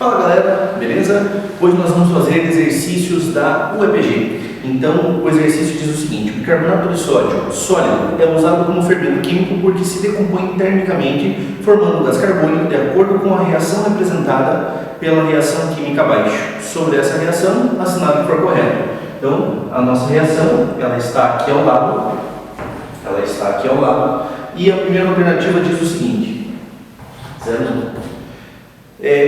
Fala galera, beleza? Hoje nós vamos fazer exercícios da UEPG. Então, o exercício diz o seguinte: o bicarbonato de sódio sólido é usado como fermento químico porque se decompõe termicamente, formando gás carbônico de acordo com a reação representada pela reação química abaixo. Sobre essa reação, assinado que for correto. Então, a nossa reação, ela está aqui ao lado. E a primeira alternativa diz o seguinte: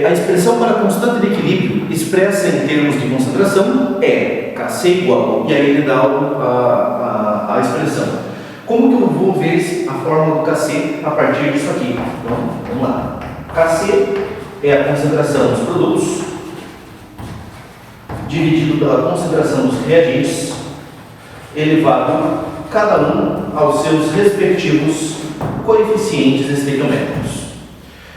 a expressão para constante de equilíbrio expressa em termos de concentração é Kc igual, e aí ele dá a expressão. Como que eu vou ver a fórmula do Kc a partir disso aqui? Então, vamos lá. Kc é a concentração dos produtos dividido pela concentração dos reagentes, elevado cada um aos seus respectivos coeficientes estequiométricos.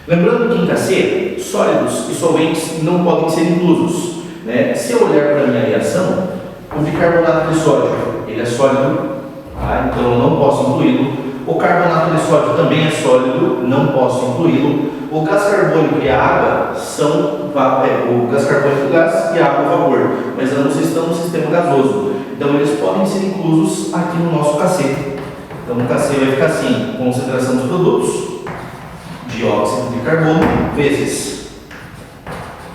Lembrando que em Kc, sólidos e solventes não podem ser inclusos, né? Se eu olhar para a minha reação, o bicarbonato de sódio, ele é sólido, tá? Então eu não posso incluí-lo. O carbonato de sódio também é sólido, não posso incluí-lo. O gás carbônico e a água são o gás carbônico, gás e a água vapor, mas ambos estão no sistema gasoso. Então eles podem ser inclusos aqui no nosso Kc. Então o Kc vai ficar assim: concentração dos produtos, dióxido de carbono, vezes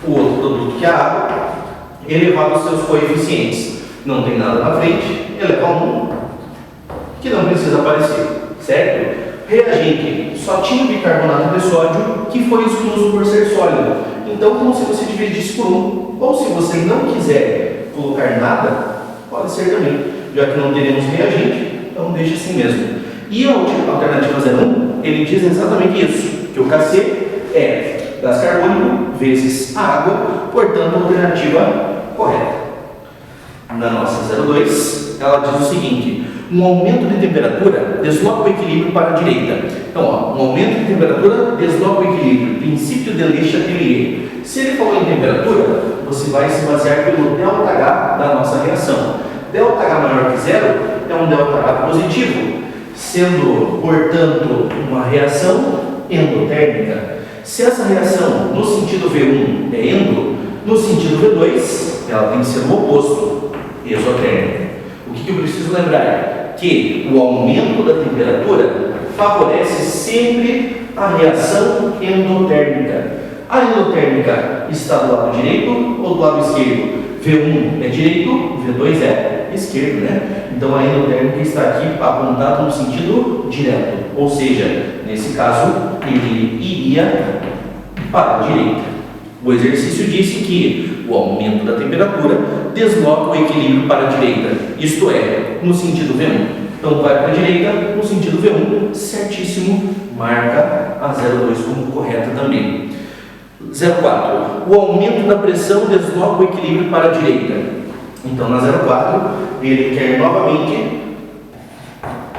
o outro produto que é a água, elevado aos seus coeficientes. Não tem nada na frente, eleva a 1, que não precisa aparecer, certo? Reagente, só tinha o bicarbonato de sódio, que foi excluso por ser sólido. Então, como se você dividisse por 1, ou se você não quiser colocar nada, pode ser também, já que não teremos reagente, então deixa assim mesmo. E a alternativa 01, ele diz exatamente isso, que o Kc é gás carbônico vezes a água, portanto, a alternativa correta. Na nossa 02, ela diz o seguinte: um aumento de temperatura desloca o equilíbrio para a direita. Então, um aumento de temperatura desloca o equilíbrio, princípio de Le Chatelier. Se ele falou em temperatura, você vai se basear pelo ΔH da nossa reação. ΔH maior que zero é um ΔH positivo, sendo, portanto, uma reação endotérmica. Se essa reação no sentido V1 é endo, no sentido V2 ela tem que ser o oposto, exotérmica. O que eu preciso lembrar? Que o aumento da temperatura favorece sempre a reação endotérmica. A endotérmica está do lado direito ou do lado esquerdo? V1 é direito, V2 é esquerdo, né? Então a endotérmica está aqui apontada no sentido direto, ou seja, nesse caso ele iria para a direita. O exercício disse que o aumento da temperatura desloca o equilíbrio para a direita, isto é, no sentido V1. Então vai para a direita, no sentido V1, certíssimo, marca a 02 como correta também. 04. O aumento da pressão desloca o equilíbrio para a direita. Então na 04, ele quer novamente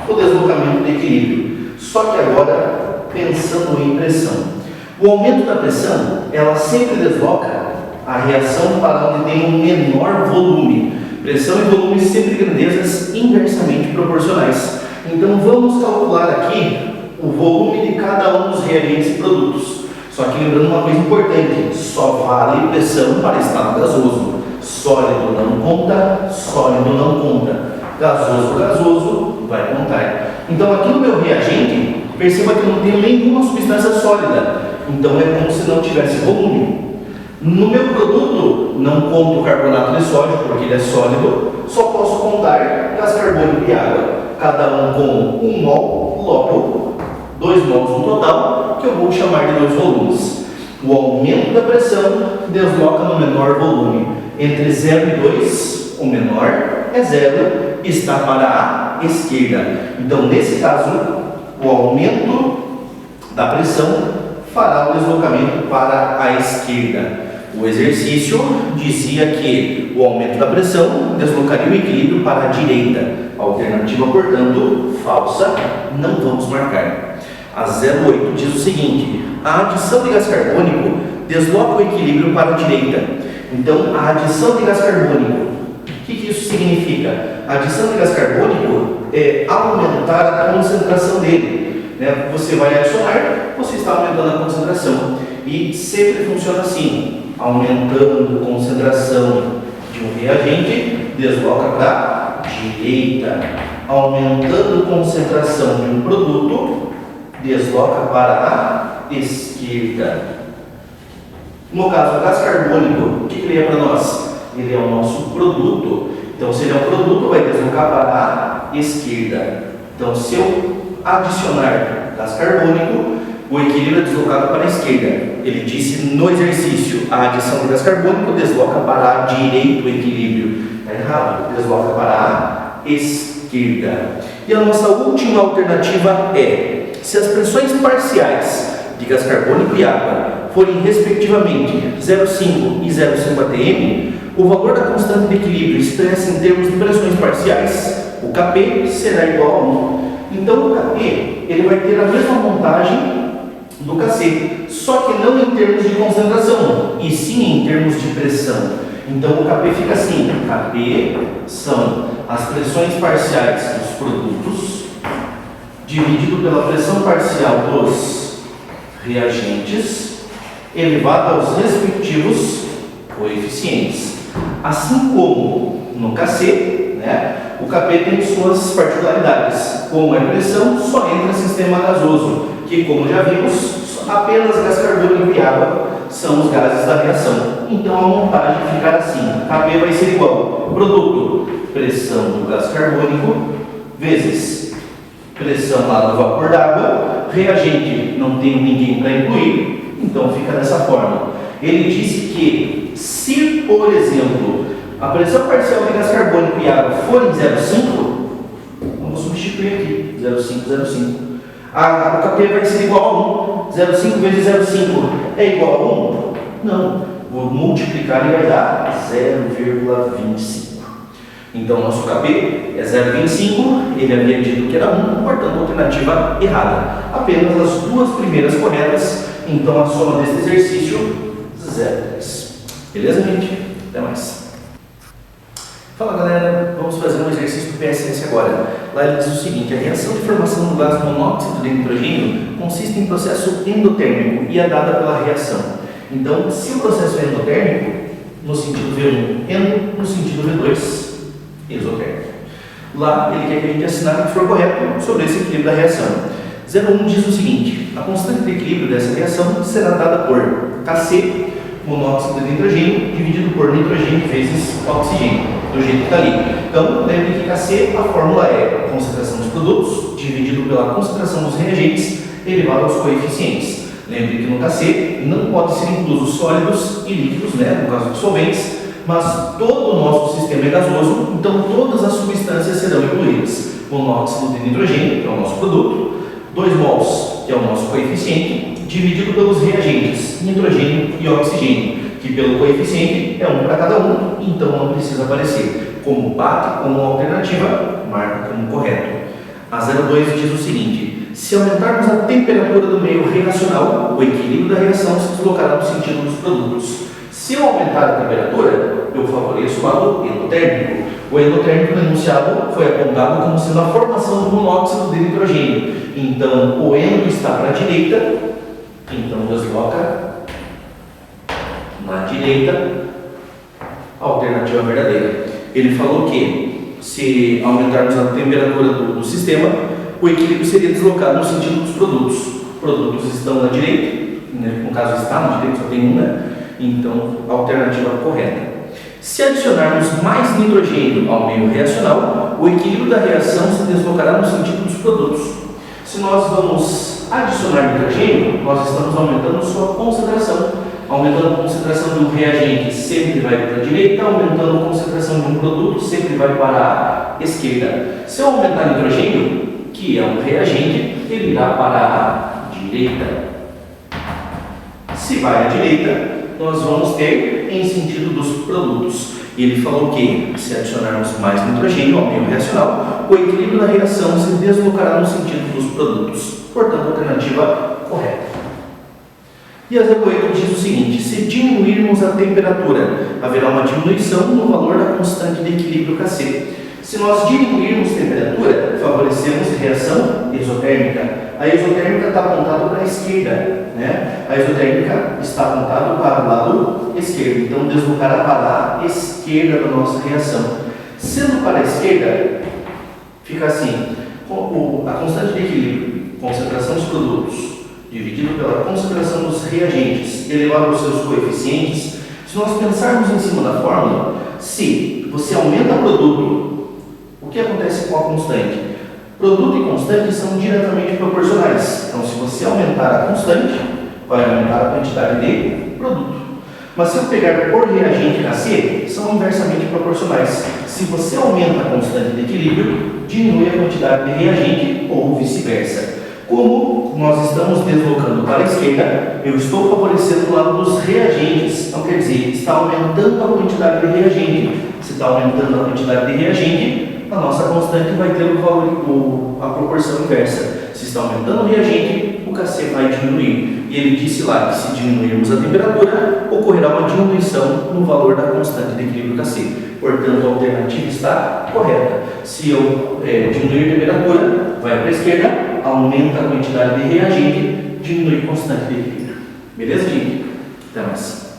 o deslocamento de equilíbrio, só que agora pensando em pressão. O aumento da pressão, ela sempre desloca a reação para onde tem um menor volume. Pressão e volume sempre grandezas inversamente proporcionais. Então vamos calcular aqui o volume de cada um dos reagentes e produtos. Só que lembrando uma coisa importante: só vale pressão para estado gasoso. Sólido não conta, sólido não conta. Gasoso vai contar. Então aqui no meu reagente, perceba que eu não tenho nenhuma substância sólida. Então é como se não tivesse volume. No meu produto, não conto o carbonato de sódio, porque ele é sólido, só posso contar gás carbônico e água, cada um com 1 mol, logo 2 mols no total, que eu vou chamar de 2 volumes. O aumento da pressão desloca no menor volume. Entre 0 e 2, o menor é 0, está para a esquerda. Então, nesse caso, o aumento da pressão fará o deslocamento para a esquerda. O exercício dizia que o aumento da pressão deslocaria o equilíbrio para a direita. A alternativa, portanto, falsa, não vamos marcar. A 08 diz o seguinte: a adição de gás carbônico desloca o equilíbrio para a direita. Então, a adição de gás carbônico, o que isso significa? A adição de gás carbônico é aumentar a concentração dele, né? Você vai adicionar, você está aumentando a concentração. E sempre funciona assim: aumentando a concentração de um reagente, desloca para a direita. Aumentando a concentração de um produto, desloca para a esquerda. No caso do gás carbônico, o que ele é para nós? Ele é o nosso produto. Então, se ele é um produto, vai deslocar para a esquerda. Então, se eu adicionar gás carbônico, o equilíbrio é deslocado para a esquerda. Ele disse no exercício, a adição do gás carbônico desloca para a direita o equilíbrio. Está errado, desloca para a esquerda. E a nossa última alternativa é, se as pressões parciais de gás carbônico e água forem respectivamente 0,5 e 0,5 atm, o valor da constante de equilíbrio expressa em termos de pressões parciais, o Kp será igual a 1. Então o Kp ele vai ter a mesma montagem do Kc, só que não em termos de concentração, e sim em termos de pressão. Então o Kp fica assim, Kp são as pressões parciais dos produtos dividido pela pressão parcial dos reagentes elevado aos respectivos coeficientes. Assim como no Kc, o Kp tem suas particularidades. Como é pressão, só entra sistema gasoso, que como já vimos, apenas gás carbônico e água são os gases da reação. Então a montagem ficará assim, Kp vai ser igual produto, pressão do gás carbônico, vezes pressão lá do vapor d'água, reagente não tem ninguém para incluir, então fica dessa forma. Ele disse que se, por exemplo, a pressão parcial de gás carbônico e água for em 0,5, vamos substituir aqui, 0,5. O Kp vai ser igual a 1. 0,5 vezes 0,5 é igual a 1? Não. Vou multiplicar e vai dar 0,25. Então, nosso Kp é 0,25. Ele havia dito que era 1, portanto, alternativa errada. Apenas as duas primeiras corretas. Então, a soma desse exercício, 0,10. Beleza, gente? Até mais. Fala galera, vamos fazer um exercício do PSS agora. Lá ele diz o seguinte: a reação de formação do gás monóxido de nitrogênio consiste em processo endotérmico e é dada pela reação. Então, se o processo é endotérmico, no sentido V1, endo, no sentido V2, exotérmico. Lá ele quer que a gente assinasse o que for correto sobre esse equilíbrio da reação. 0,1 diz o seguinte: a constante de equilíbrio dessa reação será dada por Kc, monóxido de nitrogênio, dividido por nitrogênio vezes oxigênio, do jeito que está ali. Então, lembre que Kc, a fórmula é a concentração dos produtos, dividido pela concentração dos reagentes, elevado aos coeficientes. Lembre que no Kc não pode ser inclusos sólidos e líquidos, no caso dos solventes, mas todo o nosso sistema é gasoso, então todas as substâncias serão incluídas. Monóxido de nitrogênio, que é o nosso produto, 2 mols, que é o nosso coeficiente, dividido pelos reagentes, nitrogênio e oxigênio, que pelo coeficiente é 1 para cada um, então não precisa aparecer. Como bate como alternativa, marca como correto. A 0,2 diz o seguinte: se aumentarmos a temperatura do meio reacional, o equilíbrio da reação se deslocará no sentido dos produtos. Se eu aumentar a temperatura, eu favoreço o lado endotérmico. O endotérmico no enunciado foi apontado como sendo a formação do monóxido de nitrogênio. Então, o endo está para a direita, então desloca na direita, a alternativa verdadeira. Ele falou que, se aumentarmos a temperatura do sistema, o equilíbrio seria deslocado no sentido dos produtos. Os produtos estão na direita, no caso está na direita, só tem um, Então, a alternativa correta. Se adicionarmos mais nitrogênio ao meio reacional, o equilíbrio da reação se deslocará no sentido dos produtos. Se nós vamos adicionar nitrogênio, nós estamos aumentando sua concentração. Aumentando a concentração de um reagente sempre vai para a direita, aumentando a concentração de um produto sempre vai para a esquerda. Se eu aumentar nitrogênio, que é um reagente, ele irá para a direita. Se vai à direita, nós vamos ter em sentido dos produtos. Ele falou que, se adicionarmos mais nitrogênio ao meio reacional, o equilíbrio da reação se deslocará no sentido dos produtos. Portanto, a alternativa correta. E a 0,8 diz o seguinte: se diminuirmos a temperatura, haverá uma diminuição no valor da constante de equilíbrio Kc. Se nós diminuirmos temperatura, favorecemos reação exotérmica. A exotérmica está apontada para a esquerda, né? A exotérmica está apontada para o lado esquerdo. Então, deslocará para a esquerda da nossa reação. Sendo para a esquerda, fica assim: a constante de equilíbrio, concentração dos produtos, dividido pela concentração dos reagentes, elevado aos seus coeficientes. Se nós pensarmos em cima da fórmula, se você aumenta o produto, o que acontece com a constante? Produto e constante são diretamente proporcionais. Então, se você aumentar a constante, vai aumentar a quantidade de produto. Mas se eu pegar por reagente KC, são inversamente proporcionais. Se você aumenta a constante de equilíbrio, diminui a quantidade de reagente ou vice-versa. Como nós estamos deslocando para a esquerda, eu estou favorecendo o lado dos reagentes. Então, quer dizer, está aumentando a quantidade de reagente. Se está aumentando a quantidade de reagente, a nossa constante vai ter a proporção inversa. Se está aumentando o reagente, o KC vai diminuir. E ele disse lá que se diminuirmos a temperatura, ocorrerá uma diminuição no valor da constante de equilíbrio KC. Portanto, a alternativa está correta. Se eu diminuir a temperatura, vai para a esquerda, aumenta a quantidade de reagente, diminui a constante de equilíbrio. Beleza, gente? Até mais.